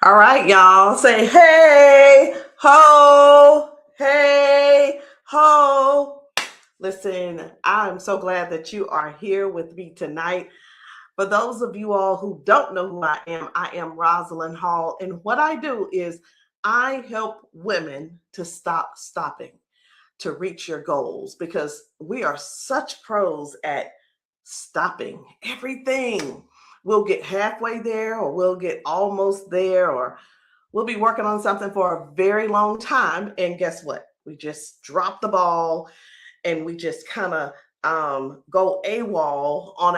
All right, y'all. Say hey ho, hey ho. Listen, I'm so glad that you are here with me tonight. For those of you all who don't know who I am Rosalind Hall. And what I do is I help women to stop stopping, to reach your goals, because we are such pros at stopping everything. We'll get halfway there, or we'll get almost there, or we'll be working on something for a very long time. And guess what? We just drop the ball and we just kind of go AWOL on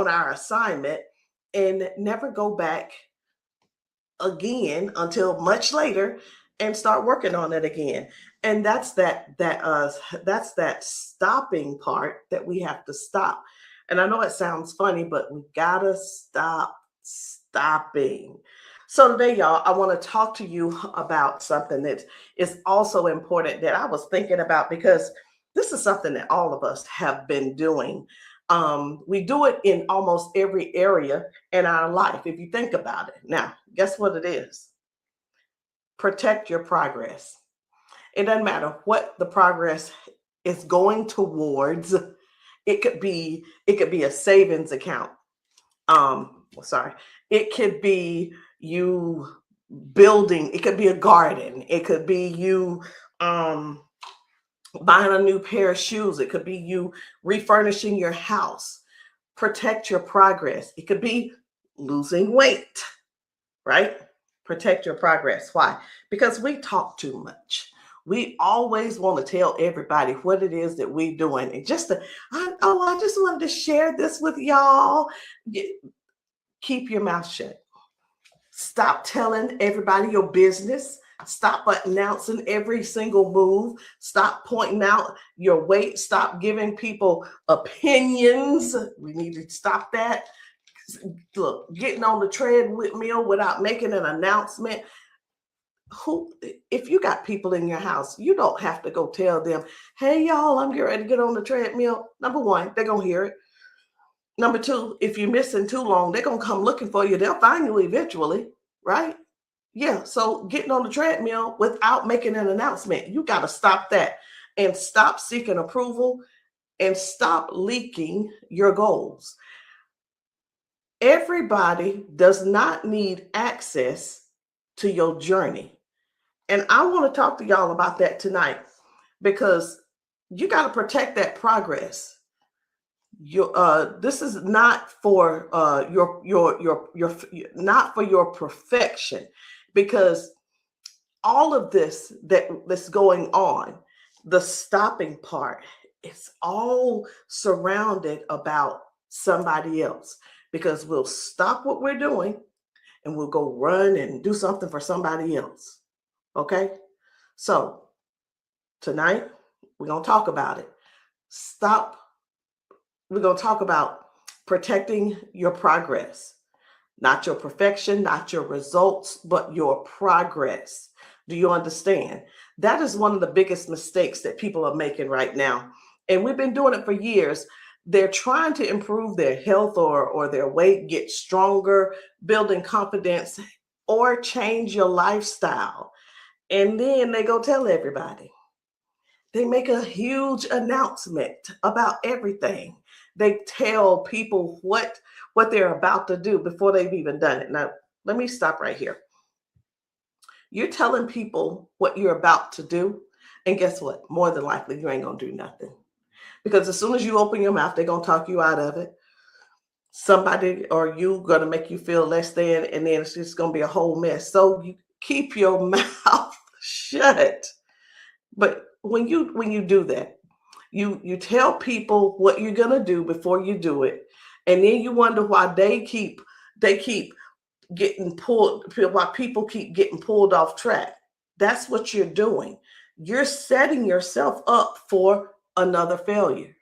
our assignment and never go back again until much later and start working on it again. And that's that stopping part that we have to stop. And I know it sounds funny, but we gotta stop stopping. So today, y'all, I want to talk to you about something that is also important that I was thinking about, because this is something that all of us have been doing. We do it in almost every area in our life, if you think about it. Now, guess what it is? Protect your progress. It doesn't matter what the progress is going towards. It could be a savings account. Sorry. It could be you building, it could be a garden, it could be you um buying a new pair of shoes, it could be you refurnishing your house. Protect your progress. It could be losing weight, right? Protect your progress. Why? Because we talk too much. We always want to tell everybody what it is that we're doing. And I just wanted to share this with y'all. Keep your mouth shut. Stop telling everybody your business. Stop announcing every single move. Stop pointing out your weight. Stop giving people opinions. We need to stop that. Look, getting on the treadmill without making an announcement. Who, if you got people in your house, you don't have to go tell them, hey, y'all, I'm getting ready to get on the treadmill. Number one, they're going to hear it. Number two, if you're missing too long, they're going to come looking for you. They'll find you eventually, right? Yeah. So getting on the treadmill without making an announcement, you got to stop that and stop seeking approval and stop leaking your goals. Everybody does not need access to your journey. And I want to talk to y'all about that tonight, because you got to protect that progress. This is not for your not for your perfection, because all of this that's going on, the stopping part, it's all surrounded about somebody else, because we'll stop what we're doing and we'll go run and do something for somebody else. Okay? So tonight we're going to talk about it. Stop. We're going to talk about protecting your progress, not your perfection, not your results, but your progress. Do you understand? That is one of the biggest mistakes that people are making right now. And we've been doing it for years. They're trying to improve their health, or their weight, get stronger, building confidence, or change your lifestyle. And then they go tell everybody. They make a huge announcement about everything. They tell people what they're about to do before they've even done it. Now, let me stop right here. You're telling people what you're about to do, and guess what? More than likely, you ain't gonna do nothing, because as soon as you open your mouth, they're gonna talk you out of it. Somebody or you gonna make you feel less than, and then it's just gonna be a whole mess. So you keep your mouth shut. But when you do that, you tell people what you're gonna do before you do it, and then you wonder why they keep getting pulled, why people keep getting pulled off track. That's what you're doing. You're setting yourself up for another failure.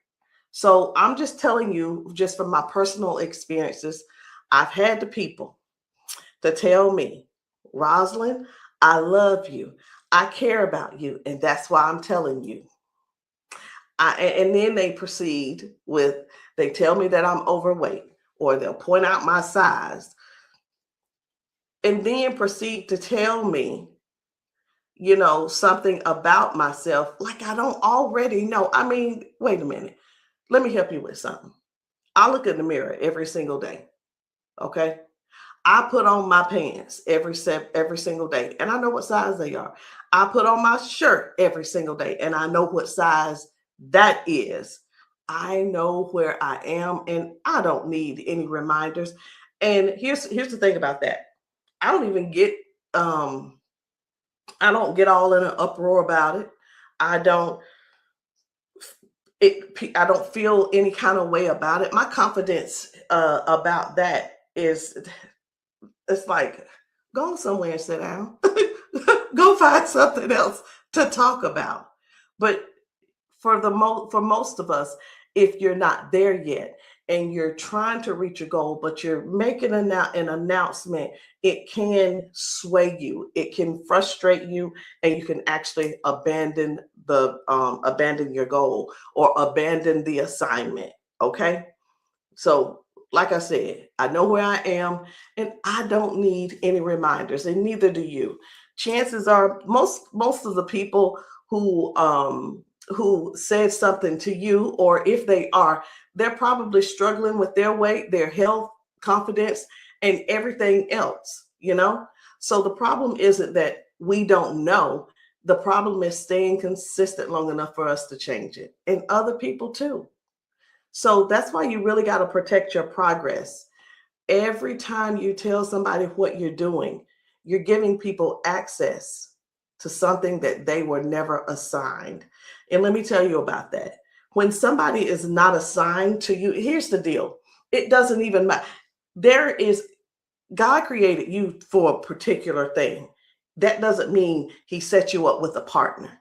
So I'm just telling you, just from my personal experiences, I've had the people to tell me, Rosalind, I love you. I care about you. And that's why I'm telling you. And then they proceed with, they tell me that I'm overweight, or they'll point out my size. and then proceed to tell me, something about myself like I don't already know. I mean, wait a minute. Let me help you with something. I look in the mirror every single day. Okay. I put on my pants every single day, and I know what size they are. I put on my shirt every single day, and I know what size that is. I know where I am, and I don't need any reminders. And here's the thing about that. I don't even get I don't get all in an uproar about it. I don't I don't feel any kind of way about it. My confidence about that is, it's like, go somewhere and sit down. Go find something else to talk about. But for most of us, if you're not there yet and you're trying to reach a goal, but you're making an announcement, it can sway you, it can frustrate you, and you can actually abandon your goal or abandon the assignment. Okay. So, like I said, I know where I am, and I don't need any reminders, and neither do you. Chances are, most of the people who said something to you, or if they are, they're probably struggling with their weight, their health, confidence, and everything else. So the problem isn't that we don't know. The problem is staying consistent long enough for us to change it, and other people too. So that's why you really got to protect your progress. Every time you tell somebody what you're doing, you're giving people access to something that they were never assigned. And let me tell you about that. When somebody is not assigned to you, here's the deal. It doesn't even matter. God created you for a particular thing. That doesn't mean he set you up with a partner.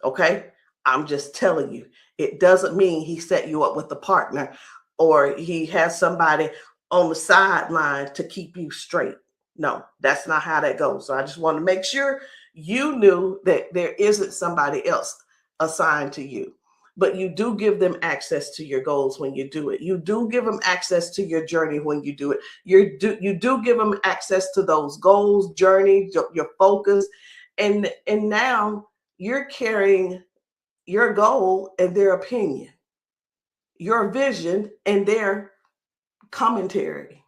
Okay. I'm just telling you, it doesn't mean he set you up with a partner or he has somebody on the sideline to keep you straight. No, that's not how that goes. So I just want to make sure you knew that there isn't somebody else assigned to you, but you do give them access to your goals when you do it. You do give them access to your journey when you do it. You do give them access to those goals, journey, your focus, and now you're carrying your goal and their opinion, your vision and their commentary,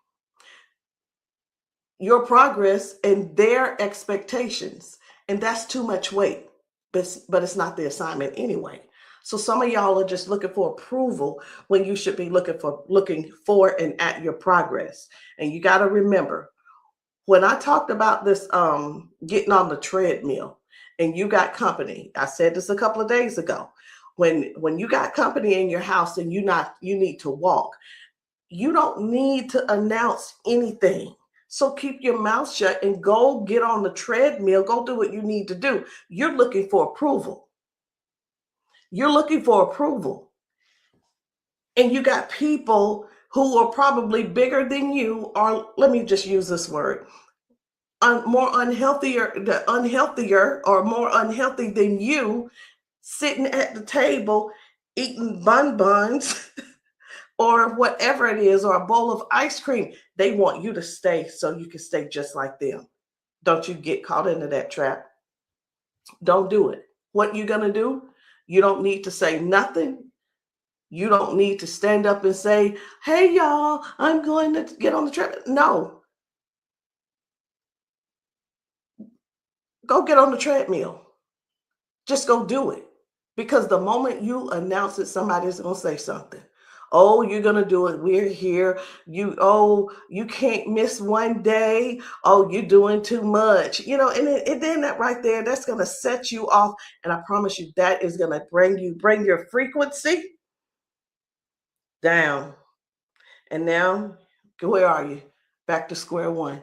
your progress and their expectations. And that's too much weight, but it's not the assignment anyway. So some of y'all are just looking for approval when you should be looking for and at your progress. And you got to remember, when I talked about this, getting on the treadmill and you got company, I said this a couple of days ago. When you got company in your house and you need to walk, you don't need to announce anything. So keep your mouth shut and go get on the treadmill. Go do what you need to do. You're looking for approval. You're looking for approval. And you got people who are probably bigger than you, or let me just use this word, more unhealthier or more unhealthy than you, sitting at the table eating buns or whatever it is, or a bowl of ice cream. They want you to stay so you can stay just like them. Don't you get caught into that trap. Don't do it. What you gonna do? You don't need to say nothing. You don't need to stand up and say, hey y'all, I'm going to get on the treadmill. No. Go get on the treadmill. Just go do it. Because the moment you announce it, somebody's going to say something. Oh, you're going to do it. We're here. You can't miss one day. Oh, you're doing too much. And then that right there, that's going to set you off. And I promise you, that is going to bring your frequency down. And now, where are you? Back to square one.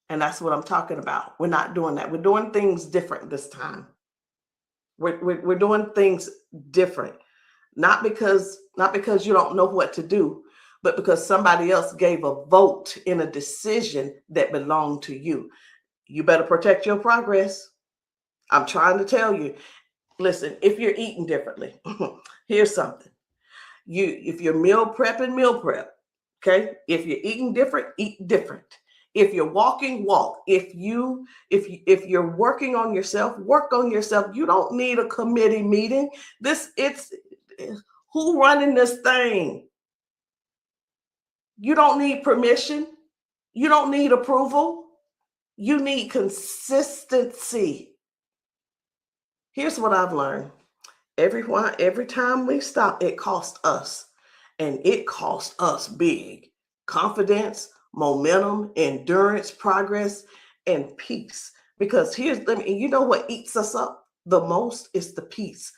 And that's what I'm talking about. We're not doing that. We're doing things different this time. We're doing things different, not because you don't know what to do, but because somebody else gave a vote in a decision that belonged to you. You better protect your progress. I'm trying to tell you. Listen, if you're eating differently, here's something. If you're meal prep, okay? If you're eating different, eat different. If you're walking, walk. If you're working on yourself, work on yourself. You don't need a committee meeting. It's who running this thing? You don't need permission. You don't need approval. You need consistency. Here's what I've learned. Every time we stop, it costs us. And it costs us big. Confidence, momentum, endurance, progress, and peace. Because you know what eats us up the most is the peace.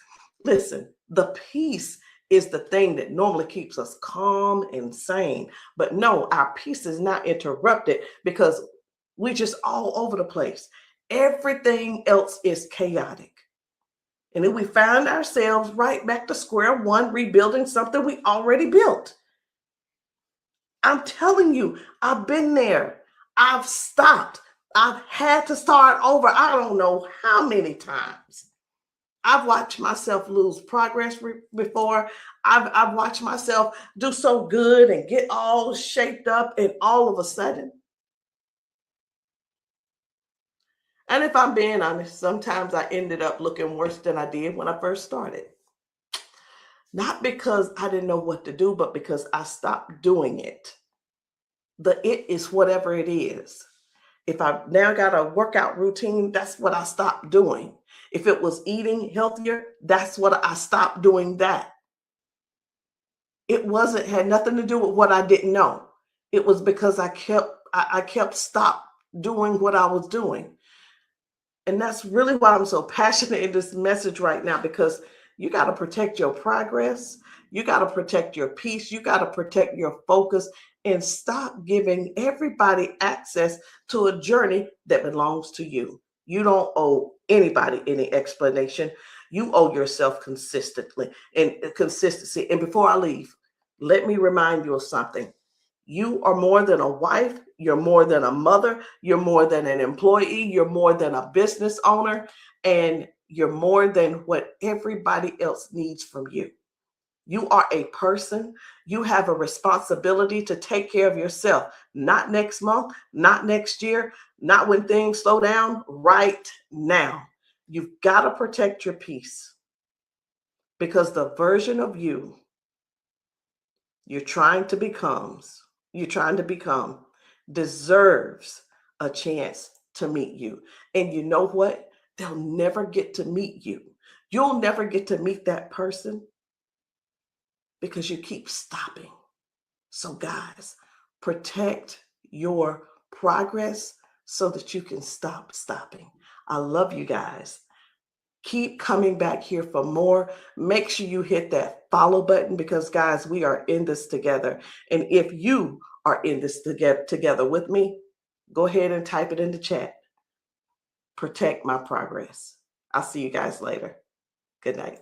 Listen, the peace is the thing that normally keeps us calm and sane. But no, our peace is not interrupted because we're just all over the place. Everything else is chaotic. And then we find ourselves right back to square one, rebuilding something we already built. I'm telling you, I've been there. I've stopped. I've had to start over. I don't know how many times. I've watched myself lose progress before. I've watched myself do so good and get all shaped up, and all of a sudden. And if I'm being honest, sometimes I ended up looking worse than I did when I first started. Not because I didn't know what to do, but because I stopped doing it. It is whatever it is. If I've now got a workout routine, that's what I stopped doing. If it was eating healthier, that's what I stopped doing that. It had nothing to do with what I didn't know. It was because I kept stop doing what I was doing. And that's really why I'm so passionate in this message right now, because you got to protect your progress. You got to protect your peace. You got to protect your focus and stop giving everybody access to a journey that belongs to you. You don't owe anybody any explanation. You owe yourself consistency. And before I leave, let me remind you of something. You are more than a wife. You're more than a mother. You're more than an employee. You're more than a business owner. And you're more than what everybody else needs from you. You are a person. You have a responsibility to take care of yourself. Not next month, not next year, not when things slow down, right now. You've got to protect your peace, because the version of you you're trying to become deserves a chance to meet you. And you know what? They'll never get to meet you. You'll never get to meet that person because you keep stopping. So guys, protect your progress so that you can stop stopping. I love you guys. Keep coming back here for more. Make sure you hit that follow button, because guys, we are in this together. And if you are in this together with me, go ahead and type it in the chat. Protect my progress. I'll see you guys later. Good night.